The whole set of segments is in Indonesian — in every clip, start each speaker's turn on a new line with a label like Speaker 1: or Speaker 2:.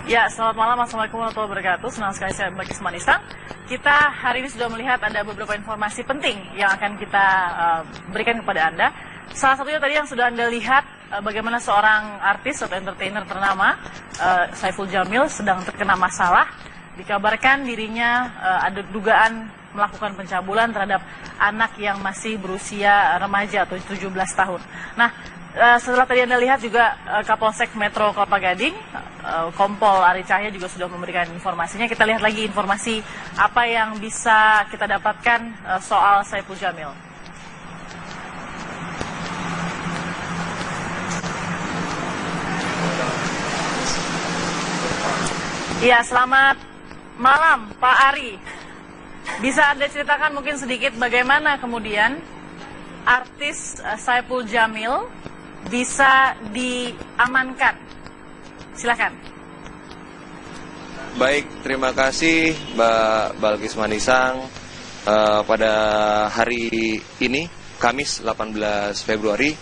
Speaker 1: Ya, selamat malam. Assalamualaikum warahmatullahi wabarakatuh. Senang sekali saya Balkis Manisa. Kita hari ini sudah melihat ada beberapa informasi penting yang akan kita berikan kepada Anda. Salah satunya tadi yang sudah Anda lihat bagaimana seorang artis atau entertainer ternama Saiful Jamil sedang terkena masalah. Dikabarkan dirinya ada dugaan melakukan pencabulan terhadap anak yang masih berusia remaja atau 17 tahun. Nah, setelah tadi Anda lihat juga Kapolsek Metro Kelapa Gading, Kompol Ari Cahya juga sudah memberikan informasinya. Kita lihat lagi informasi apa yang bisa kita dapatkan soal Saiful Jamil. Iya, selamat malam Pak Ari. Bisa Anda ceritakan mungkin sedikit bagaimana kemudian artis Saiful Jamil bisa diamankan? Silakan.
Speaker 2: Baik, terima kasih Mbak Balkis Manisang. Pada hari ini, Kamis 18 Februari,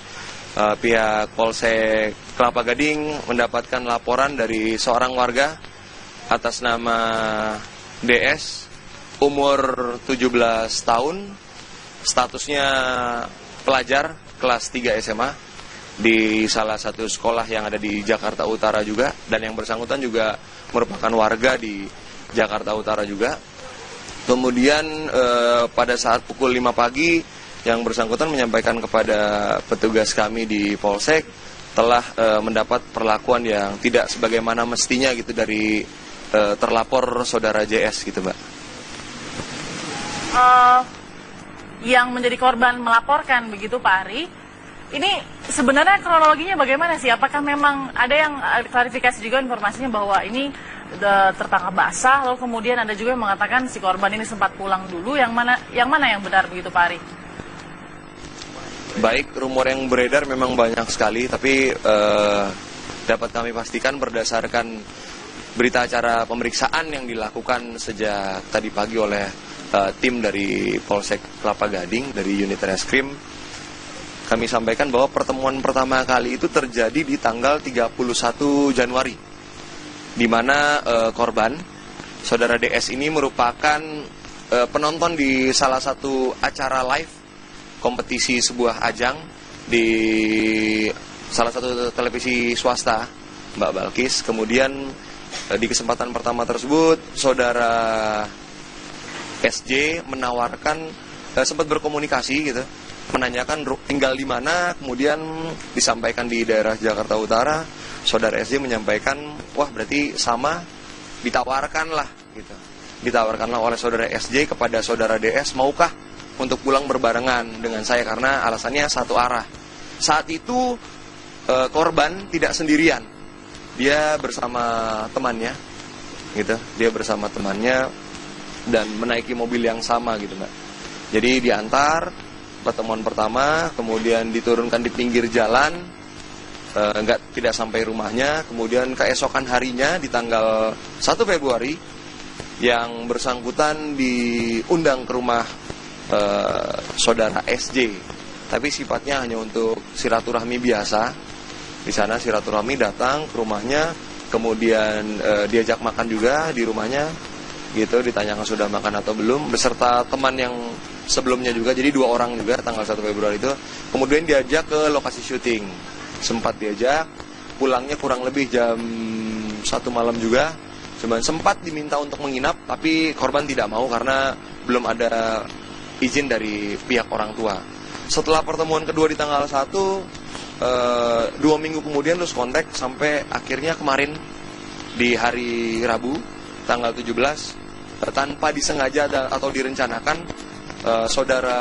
Speaker 2: pihak Polsek Kelapa Gading mendapatkan laporan dari seorang warga atas nama DS, umur 17 tahun, statusnya pelajar kelas 3 SMA di salah satu sekolah yang ada di Jakarta Utara juga, dan yang bersangkutan juga merupakan warga di Jakarta Utara juga. Kemudian pada saat pukul 5 pagi yang bersangkutan menyampaikan kepada petugas kami di Polsek telah mendapat perlakuan yang tidak sebagaimana mestinya gitu dari terlapor saudara JS gitu, Mbak.
Speaker 1: Yang menjadi korban melaporkan begitu Pak Ari, ini sebenarnya kronologinya bagaimana sih? Apakah memang ada yang klarifikasi juga informasinya bahwa ini tertangkap basah, lalu kemudian ada juga yang mengatakan si korban ini sempat pulang dulu, yang mana yang benar begitu Pak Ari?
Speaker 2: Baik, rumor yang beredar memang banyak sekali, tapi dapat kami pastikan berdasarkan berita acara pemeriksaan yang dilakukan sejak tadi pagi oleh tim dari Polsek Kelapa Gading dari unit reskrim, kami sampaikan bahwa pertemuan pertama kali itu terjadi di tanggal 31 Januari, di mana korban, saudara DS ini merupakan penonton di salah satu acara live kompetisi sebuah ajang di salah satu televisi swasta, Mbak Balkis. Kemudian di kesempatan pertama tersebut, saudara SJ menawarkan, sempat berkomunikasi gitu, menanyakan tinggal di mana, kemudian disampaikan di daerah Jakarta Utara. Saudara SJ menyampaikan, wah berarti sama, ditawarkanlah gitu. Ditawarkanlah oleh saudara SJ kepada saudara DS, maukah untuk pulang berbarengan dengan saya, karena alasannya satu arah. Saat itu korban tidak sendirian, dia bersama temannya gitu, dia bersama temannya dan menaiki mobil yang sama gitu, Mbak. Jadi diantar pertemuan pertama, kemudian diturunkan di pinggir jalan, tidak sampai rumahnya. Kemudian keesokan harinya di tanggal 1 Februari yang bersangkutan diundang ke rumah saudara SJ, tapi sifatnya hanya untuk silaturahmi biasa. Di sana silaturahmi, datang ke rumahnya, kemudian diajak makan juga di rumahnya gitu, ditanyakan sudah makan atau belum, beserta teman yang sebelumnya juga, jadi 2 orang juga tanggal 1 Februari itu. Kemudian diajak ke lokasi syuting, sempat diajak, pulangnya kurang lebih jam 1 malam juga. Cuman sempat diminta untuk menginap, tapi korban tidak mau karena belum ada izin dari pihak orang tua. Setelah pertemuan kedua di tanggal 1, 2 minggu kemudian terus kontak sampai akhirnya kemarin di hari Rabu tanggal 17, tanpa disengaja atau direncanakan, saudara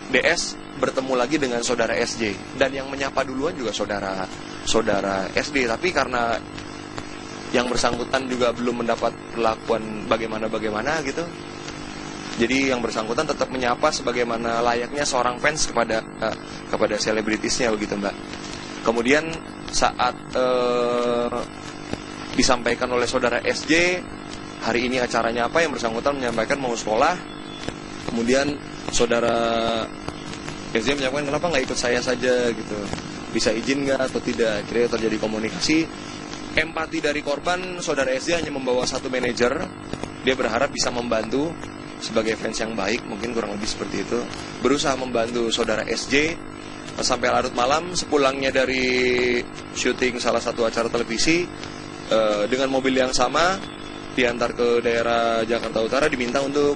Speaker 2: DS bertemu lagi dengan saudara SJ, dan yang menyapa duluan juga saudara SD. Tapi karena yang bersangkutan juga belum mendapat perlakuan bagaimana gitu, jadi yang bersangkutan tetap menyapa sebagaimana layaknya seorang fans kepada selebritisnya begitu, Mbak. Kemudian saat disampaikan oleh saudara SJ, hari ini acaranya apa, yang bersangkutan menyampaikan mau sekolah. Kemudian saudara SJ menyampaikan, kenapa nggak ikut saya saja gitu, bisa izin nggak atau tidak. Akhirnya terjadi komunikasi. empati dari korban, saudara SD hanya membawa satu manajer. Dia berharap bisa membantu sebagai fans yang baik, mungkin kurang lebih seperti itu. Berusaha membantu saudara SJ sampai larut malam. Sepulangnya dari syuting salah satu acara televisi, dengan mobil yang sama diantar ke daerah Jakarta Utara, diminta untuk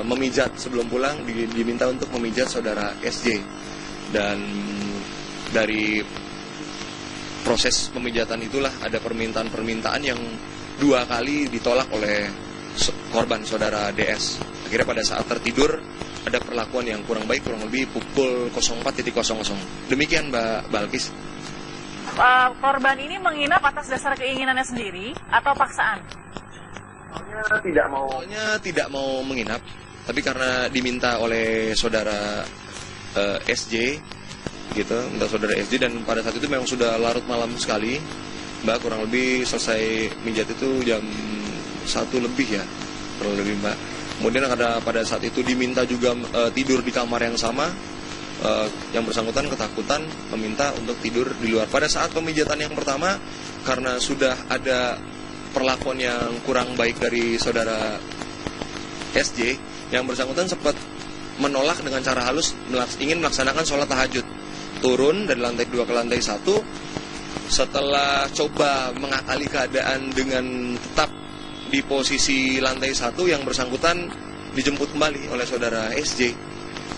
Speaker 2: memijat sebelum pulang, diminta untuk memijat saudara SJ. Dan dari proses pemijatan itulah ada permintaan-permintaan yang 2 kali ditolak oleh korban saudara DS. Akhirnya pada saat tertidur ada perlakuan yang kurang baik, kurang lebih pukul 04.00. Demikian Mbak Balkis.
Speaker 1: Korban ini menginap atas dasar keinginannya sendiri atau paksaan?
Speaker 2: Soalnya tidak mau menginap, tapi karena diminta oleh saudara SJ gitu, minta saudara SJ, dan pada saat itu memang sudah larut malam sekali, Mbak, kurang lebih selesai mijat itu jam 1 lebih ya, kurang lebih Mbak. Kemudian pada saat itu diminta juga tidur di kamar yang sama, yang bersangkutan ketakutan meminta untuk tidur di luar. Pada saat pemijatan yang pertama, karena sudah ada perlakuan yang kurang baik dari saudara SJ, yang bersangkutan sempat menolak dengan cara halus ingin melaksanakan sholat tahajud. Turun dari lantai 2 ke lantai 1. Setelah coba mengakali keadaan dengan tetap di posisi lantai 1, yang bersangkutan dijemput kembali oleh saudara SJ.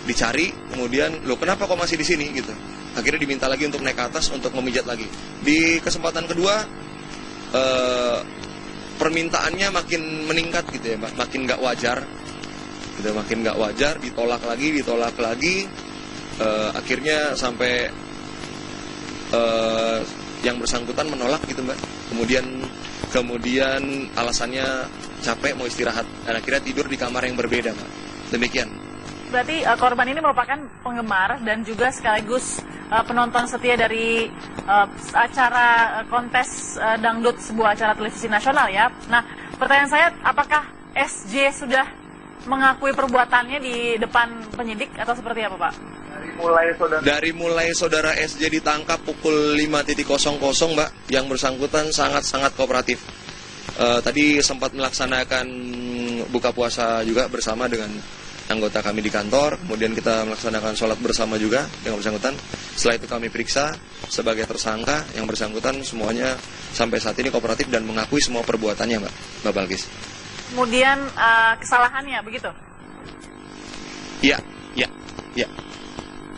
Speaker 2: Dicari, kemudian, loh kenapa kok masih di sini gitu. Akhirnya diminta lagi untuk naik ke atas untuk memijat lagi. Di kesempatan kedua, permintaannya makin meningkat gitu ya, makin nggak wajar. Gitu, makin nggak wajar, ditolak lagi. Akhirnya sampai yang bersangkutan menolak gitu Mbak. Kemudian alasannya capek, mau istirahat, dan akhirnya tidur di kamar yang berbeda Mbak. Demikian.
Speaker 1: Berarti korban ini merupakan penggemar dan juga sekaligus penonton setia dari acara kontes dangdut, sebuah acara televisi nasional ya. Nah, pertanyaan saya, apakah SJ sudah mengakui perbuatannya di depan penyidik atau seperti apa Pak?
Speaker 2: Dari mulai saudara SJ ditangkap pukul 5.00 Mbak, yang bersangkutan sangat-sangat kooperatif. Tadi sempat melaksanakan buka puasa juga bersama dengan anggota kami di kantor. Kemudian kita melaksanakan sholat bersama juga yang bersangkutan. Setelah itu kami periksa sebagai tersangka. Yang bersangkutan semuanya sampai saat ini kooperatif dan mengakui semua perbuatannya Mbak Balkis.
Speaker 1: Kemudian kesalahannya begitu?
Speaker 2: Iya.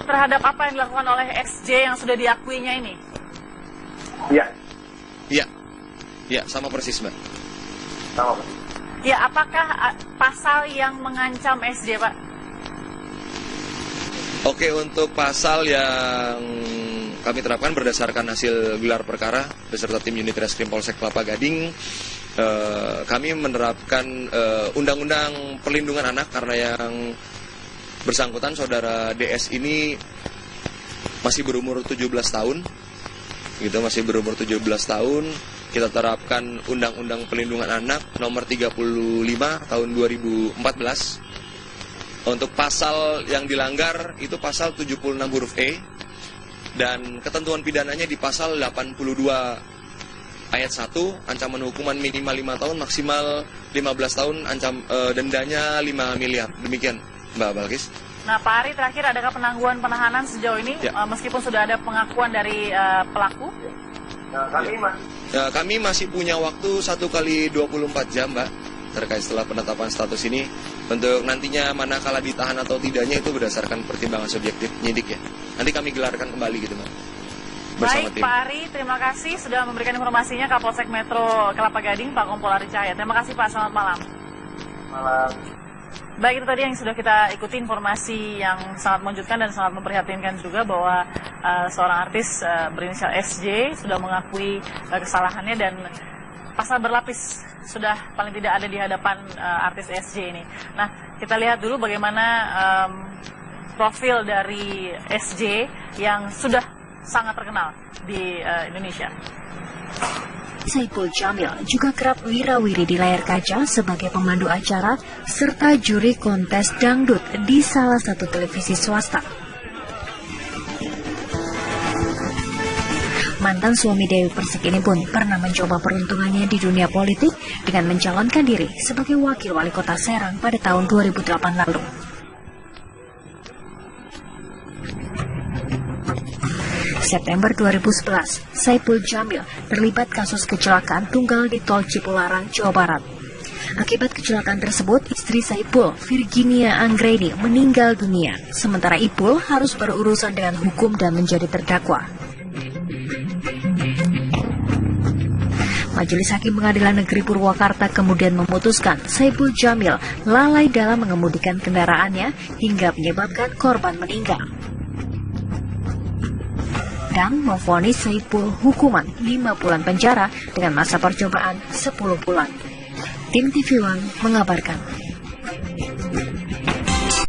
Speaker 1: Terhadap apa yang dilakukan oleh SJ yang sudah diakuinya ini?
Speaker 2: Iya, sama persis Mbak.
Speaker 3: Sama.
Speaker 1: Ya, apakah pasal yang mengancam SJ Pak?
Speaker 2: Oke, untuk pasal yang kami terapkan berdasarkan hasil gelar perkara beserta tim unit Reskrim Polsek Kelapa Gading, kami menerapkan Undang-Undang Perlindungan Anak karena yang bersangkutan saudara DS ini masih berumur 17 tahun. Gitu, masih berumur 17 tahun. Kita terapkan Undang-Undang Perlindungan Anak nomor 35 tahun 2014. Untuk pasal yang dilanggar itu pasal 76 huruf E, dan ketentuan pidananya di pasal 82 ayat 1, ancaman hukuman minimal 5 tahun, maksimal 15 tahun, dendanya 5 miliar. Demikian Mbak Balkis.
Speaker 1: Nah Pak Ari, terakhir adakah penangguhan penahanan sejauh ini
Speaker 2: Ya.
Speaker 1: Meskipun sudah ada pengakuan dari pelaku?
Speaker 2: Kami masih punya waktu 1 kali 24 jam Mbak, terkait setelah penetapan status ini. Untuk nantinya manakala ditahan atau tidaknya itu berdasarkan pertimbangan subjektif penyidik ya. Nanti kami gelarkan kembali gitu Mbak. Bersama
Speaker 1: Baik
Speaker 2: tim.
Speaker 1: Pak Ari, terima kasih sudah memberikan informasinya Kapolsek Metro Kelapa Gading, Pak Kompol Ari Cahaya. Terima kasih Pak, selamat malam. Baik, itu tadi yang sudah kita ikuti, informasi yang sangat mengejutkan dan sangat memprihatinkan juga bahwa seorang artis berinisial SJ sudah mengakui kesalahannya dan pasal berlapis sudah paling tidak ada di hadapan artis SJ ini. Nah, kita lihat dulu bagaimana profil dari SJ yang sudah sangat terkenal di Indonesia.
Speaker 4: Saipul Jamil juga kerap wirawiri di layar kaca sebagai pemandu acara serta juri kontes dangdut di salah satu televisi swasta. Mantan suami Dewi Persik ini pun pernah mencoba peruntungannya di dunia politik dengan mencalonkan diri sebagai wakil wali kota Serang pada tahun 2008 lalu. September 2011, Saipul Jamil terlibat kasus kecelakaan tunggal di Tol Cipularang, Jawa Barat. Akibat kecelakaan tersebut, istri Saipul, Virginia Anggreni, meninggal dunia, sementara Ipul harus berurusan dengan hukum dan menjadi terdakwa. Majelis Hakim Pengadilan Negeri Purwakarta kemudian memutuskan Saipul Jamil lalai dalam mengemudikan kendaraannya hingga menyebabkan korban meninggal, dan memvonis Saipul hukuman 5 bulan penjara dengan masa percobaan 10 bulan. Tim TV One mengabarkan.